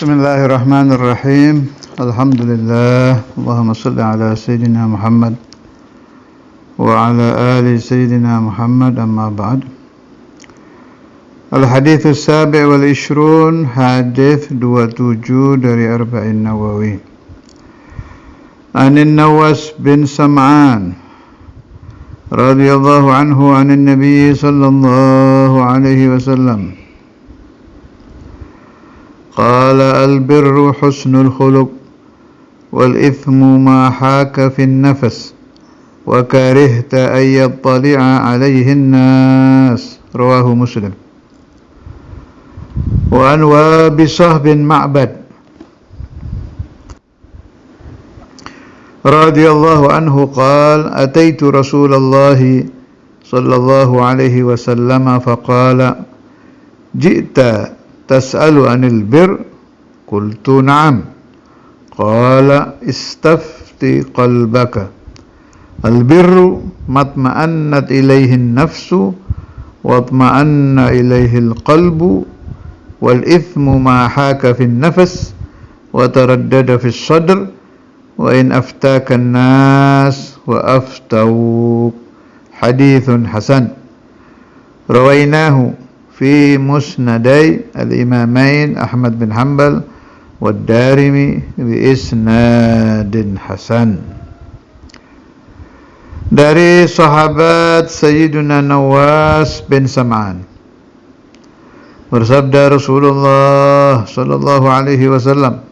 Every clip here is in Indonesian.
Bismillahirrahmanirrahim. Alhamdulillah. Allahumma salli ala Sayyidina Muhammad wa ala ali Sayyidina Muhammad, amma ba'd. Al-hadits as-sabi' wal 20, hadits 27 dari Arba'in Nawawi. Anin Nawas bin Sam'an radhiyallahu anhu anin Nabi sallallahu alaihi wasallam qala al-birru husnul khuluq wal ithmu ma haka fi an-nafs wa karihta an yattali'a alayhi an-nas, rawahu Muslim. Wa an Wabisah bin Ma'bad radhiyallahu anhu qala ataitu Rasulullah sallallahu alaihi wasallam faqala ji'ta tas'alu 'anil bir, qultu na'am, qala istafti qalbaka, al-birru matma'annat ilayhi an-nafsu wa atma'anna ilayhi al-qalbu, wal ithmu ma haka fi an-nafs wa taraddada fi as-sadr, wa in aftaka an-nas wa aftawuk, hadithun hasan, rawainahu fi musnaday al-imamain Ahmad bin Hanbal wa Darimi bi isnadin hasan. Dari sahabat Sayyiduna Nawas bin Sam'an, bersabda Rasulullah sallallahu alaihi wasallam,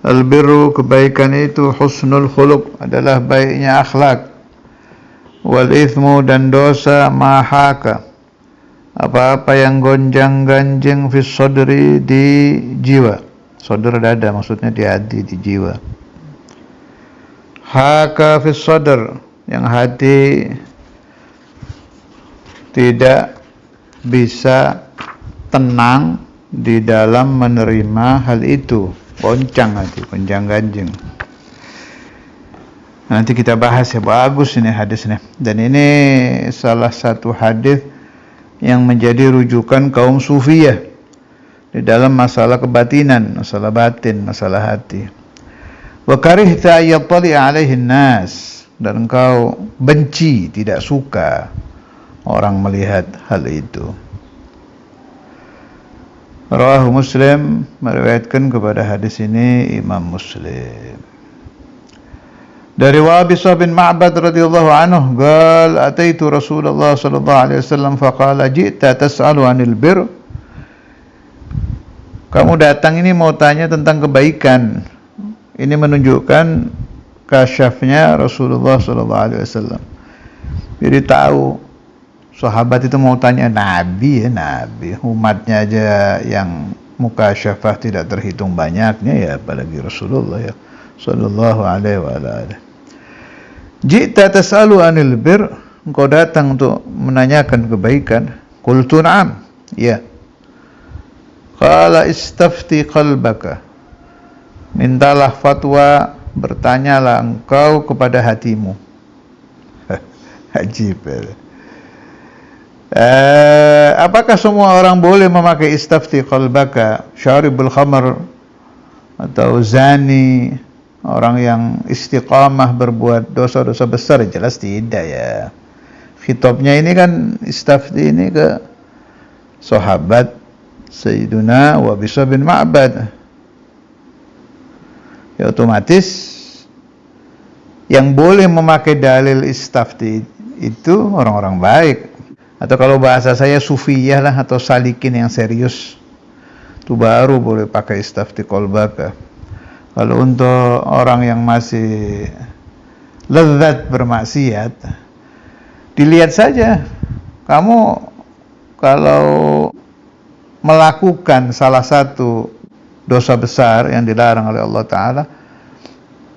al-birru, kebaikan itu, husnul khuluq, adalah baiknya akhlak, wal ithmu, dan dosa, mahaka, apa-apa yang gonjang-ganjing, fi sodri, di jiwa. Sodr dada, maksudnya di hati, di jiwa. Haka fi sodr, yang hati tidak bisa tenang di dalam menerima hal itu. Goncang hati, gonjang-ganjing. Nanti kita bahas ya, bagus ini hadisnya. Dan ini salah satu hadis yang menjadi rujukan kaum sufiyah di dalam masalah kebatinan, masalah batin, masalah hati. Wa karihta yattali alaihi nas, dan engkau benci, tidak suka orang melihat hal itu. Rawahu Muslim, meriwayatkan kepada hadis ini Imam Muslim. Dari Wabisah bin Ma'bad radhiyallahu anhu, qala ataitu Rasulullah sallallahu alaihi wasallam faqala ji'ta tas'alu 'anil bir. Kamu datang ini mau tanya tentang kebaikan. Ini menunjukkan kasyafnya Rasulullah sallallahu alaihi wasallam. Jadi tahu sahabat itu mau tanya Nabi, Nabi, umatnya aja yang mukasyafah tidak terhitung banyaknya, ya apalagi Rasulullah ya sallallahu alaihi wa alihi. Ji'ta tas'alu 'anil bir, engkau datang untuk menanyakan kebaikan. Qultu na'am, ya. Qala istafti qalbaka, mintalah fatwa, bertanyalah engkau kepada hatimu. Ajib. Apakah semua orang boleh memakai istafti qalbaka? Syaribul khamar, atau zani, orang yang istiqamah berbuat dosa-dosa besar? Jelas tidak ya. Khitabnya ini kan istafti ini ke sahabat Sayyiduna Wabisah bin Ma'bad. Ya otomatis yang boleh memakai dalil istafti itu orang-orang baik. Atau kalau bahasa saya sufiyah lah, atau salikin yang serius, itu baru boleh pakai istafti qalbaka. Kalau untuk orang yang masih lezat bermaksiat, dilihat saja. Kamu kalau melakukan salah satu dosa besar yang dilarang oleh Allah Ta'ala,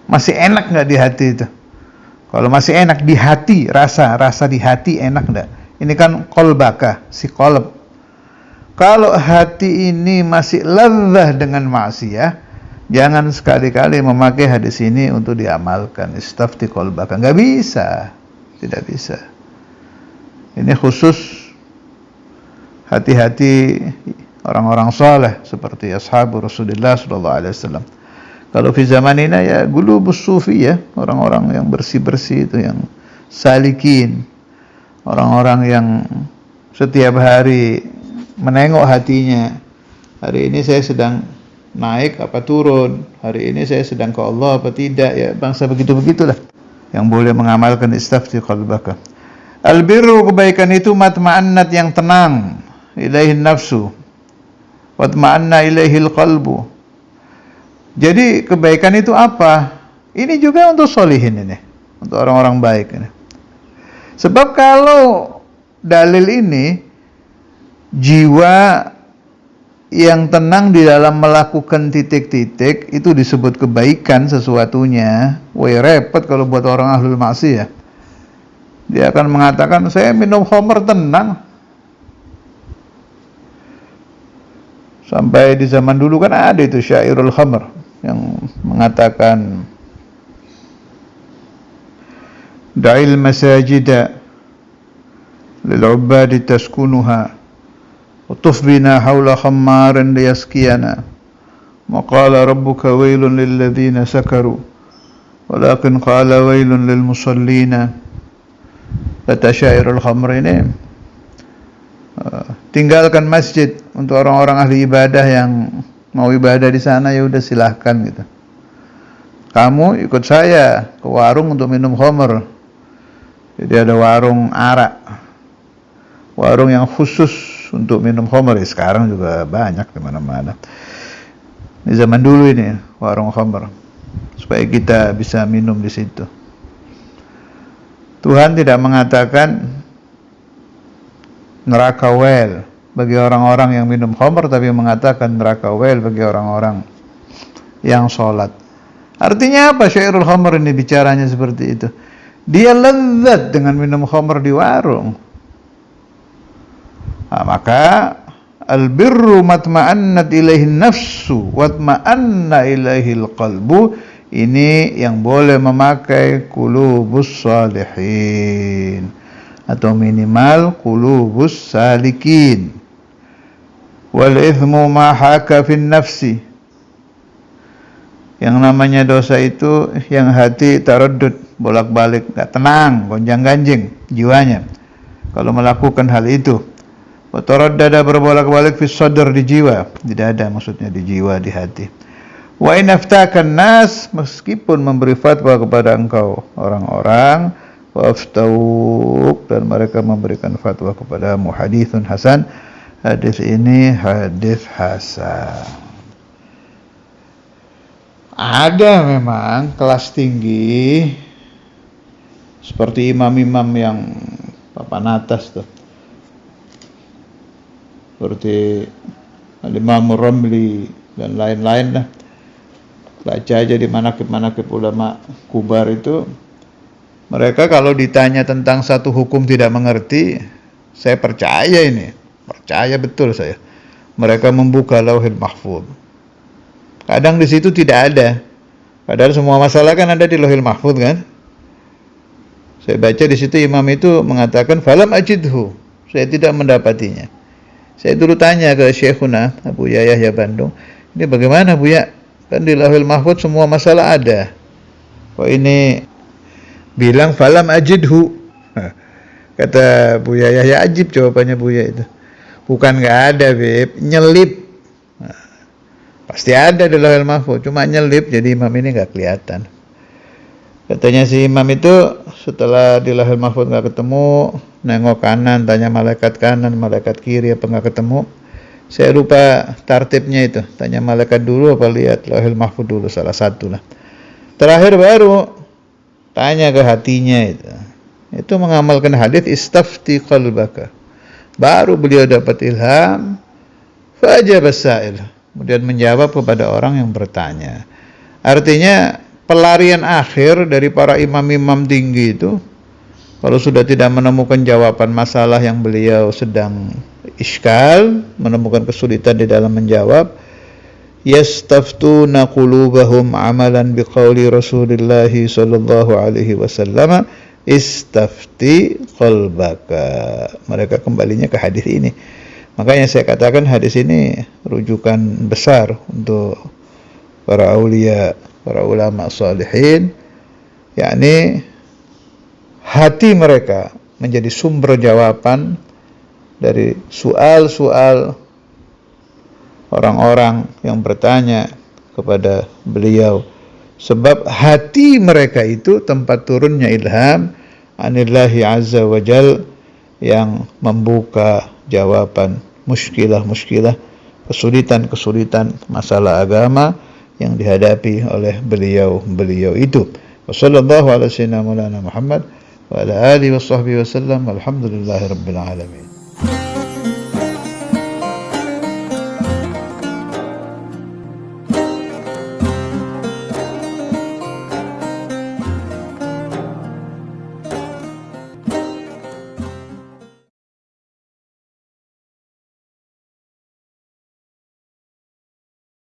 masih enak nggak di hati itu? Kalau masih enak di hati, rasa di hati enak nggak? Ini kan qalbaka, si qalb. Kalau hati ini masih lezat dengan maksiat, jangan sekali-kali memakai hadis ini untuk diamalkan. Istafti qalbaka, nggak bisa, tidak bisa. Ini khusus hati-hati orang-orang saleh seperti ashabu Rasulullah sallallahu alaihi wasallam. Kalau di zaman ini ya gulubus sufi ya, orang-orang yang bersih-bersih itu, yang salikin, orang-orang yang setiap hari menengok hatinya. Hari ini saya sedang naik apa turun, hari ini saya sedang ke Allah apa tidak, ya bangsa begitu-begitulah yang boleh mengamalkan istafti qalbaka. Albirru, kebaikan itu matma'annat, yang tenang, ilaihin nafsu, watma'anna ilaihil qalbu. Jadi kebaikan itu apa? Ini juga untuk solihin ini, untuk orang-orang baik ini. Sebab kalau dalil ini, jiwa yang tenang di dalam melakukan titik-titik itu disebut kebaikan sesuatunya. Wah, repot kalau buat orang ahlul maksiyah. Dia akan mengatakan saya minum khamr tenang. Sampai di zaman dulu kan ada itu syairul khamr yang mengatakan da'il masajida lil ubadi taskunuha wa tufbina hawla khammarin liyaskiyana wa qala rabbuka wailun lil ladzina sakaru walakin qala wailun lil musallina. Kata syairul khamr ini, tinggalkan masjid untuk orang-orang ahli ibadah yang mau ibadah di sana, ya udah silahkan gitu. Kamu ikut saya ke warung untuk minum khamr. Jadi ada warung arak, warung yang khusus untuk minum khamr. Ya, sekarang juga banyak di mana-mana. Di zaman dulu ini warung khamr, supaya kita bisa minum di situ. Tuhan tidak mengatakan neraka wel bagi orang-orang yang minum khamr, tapi mengatakan neraka wel bagi orang-orang yang sholat. Artinya apa syairul khamr ini bicaranya seperti itu? Dia lezat dengan minum khamr di warung. Nah, maka albirru matma'annat ilaihin nafsu watma'anna ilaihil qalbu. Ini yang boleh memakai qulubus salihin atau minimal qulubus salikin. Wal ithmu ma haka fin nafsi. Yang namanya dosa itu yang hati taraddud, bolak-balik, enggak tenang, gonjang-ganjing jiwanya kalau melakukan hal itu. Wa taraddada, berbolak-balik fi sadr, di jiwa, di dada maksudnya, di jiwa, di hati. Wa in aftakan nas, meskipun memberi fatwa kepada engkau orang-orang, waftauk, dan mereka memberikan fatwa kepadamu, hadithun hasan, hadis ini hadis hasan. Ada memang kelas tinggi seperti imam-imam yang papan atas tuh, seperti Al-Imam Ramli dan lain-lain lah. Baca aja di manaqib-manaqib ulama kubar itu, mereka kalau ditanya tentang satu hukum tidak mengerti, saya percaya ini, percaya betul saya. Mereka membuka Lauhul Mahfuz. Kadang di situ tidak ada, padahal semua masalah kan ada di Lauhul Mahfuz kan. Saya baca di situ imam itu mengatakan falam ajidhu, saya tidak mendapatinya. Saya dulu tanya ke Syekhuna Abu Yahya Bandung, ini bagaimana Bu ya? Kan di Lauhul Mahfuz semua masalah ada. Kok ini bilang falam ajidhu? Kata Buya Yahya, ajib jawabannya Buya itu. Bukan nggak ada, Beb, nyelip. Pasti ada di Lauhul Mahfuz, cuma nyelip, jadi imam ini nggak kelihatan. Katanya si imam itu setelah di Lauhul Mahfuz nggak ketemu, nengok kanan, tanya malaikat kanan, malaikat kiri, apa nggak ketemu. Saya lupa tartibnya itu, tanya malaikat dulu apa lihat Lauhul Mahfuz dulu, salah satu lah. Terakhir baru tanya ke hatinya itu. Itu mengamalkan hadis istafti qalbaka. Baru beliau dapat ilham, fajaba sa'il, kemudian menjawab kepada orang yang bertanya. Artinya pelarian akhir dari para imam-imam tinggi itu, kalau sudah tidak menemukan jawaban masalah yang beliau sedang iskal, menemukan kesulitan di dalam menjawab, yastaftuna qulubahum amalan biqauli Rasulullah sallallahu alaihi wasallam, istafti qalbaka. Mereka kembalinya ke hadis ini. Makanya saya katakan hadis ini rujukan besar untuk para aulia, para ulama salihin, yakni hati mereka menjadi sumber jawaban dari soal-soal orang-orang yang bertanya kepada beliau. Sebab hati mereka itu tempat turunnya ilham anillahi azza wa jal, yang membuka jawaban muskilah-muskilah, kesulitan-kesulitan masalah agama yang dihadapi oleh beliau-beliau itu. Wassallallahu ala sayyidina Maulana Muhammad wa ala alihi wa sahbihi wasallam. Alhamdulillahirabbil alamin.